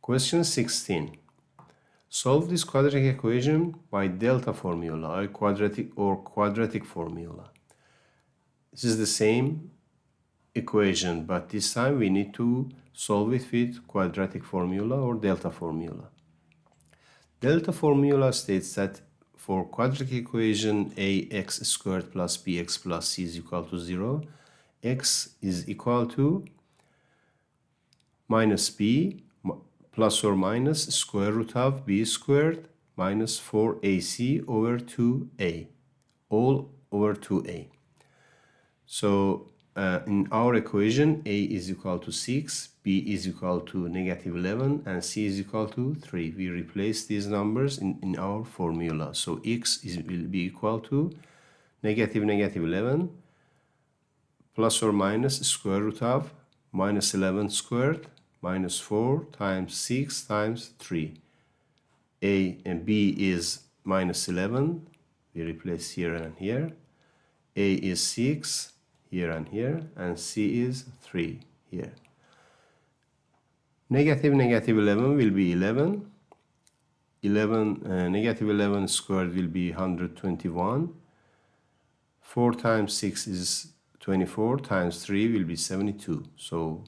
Question 16. Solve this quadratic equation by delta formula, a quadratic formula. This is the same equation, but this time we need to solve it with quadratic formula or delta formula. Delta formula states that for quadratic equation ax squared plus bx plus c is equal to 0, x is equal to minus b plus or minus square root of b squared minus 4ac over 2a, all over 2a. So in our equation, a is equal to 6, b is equal to negative 11, and c is equal to 3. We replace these numbers in our formula. So x will be equal to negative 11 plus or minus square root of minus 11 squared minus 4 times 6 times 3. A and b is minus 11. We replace here and here. A is 6 here and here, and c is 3 here. Negative 11 will be 11. Negative 11 squared will be 121. 4 times 6 is 24, times 3 will be 72. So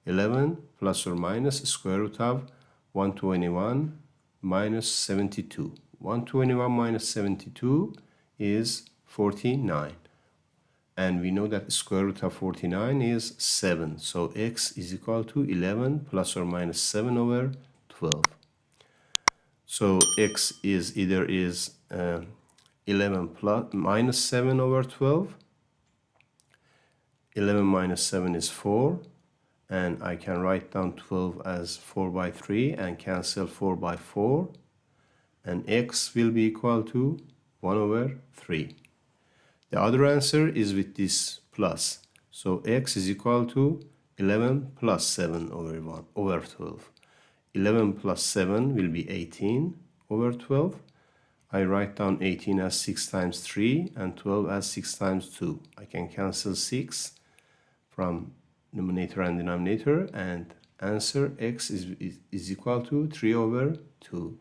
11 plus or minus square root of 121 minus 72. 121 minus 72 is 49. And we know that the square root of 49 is 7. So x is equal to 11 plus or minus 7 over 12. So x is either 11 plus minus 7 over 12. 11 minus 7 is 4. And I can write down 12 as 4 by 3 and cancel 4 by 4. And x will be equal to 1 over 3. The other answer is with this plus. So x is equal to 11 plus 7 over 12. 11 plus 7 will be 18 over 12. I write down 18 as 6 times 3 and 12 as 6 times 2. I can cancel 6 from numerator and denominator, and answer x is equal to 3 over 2.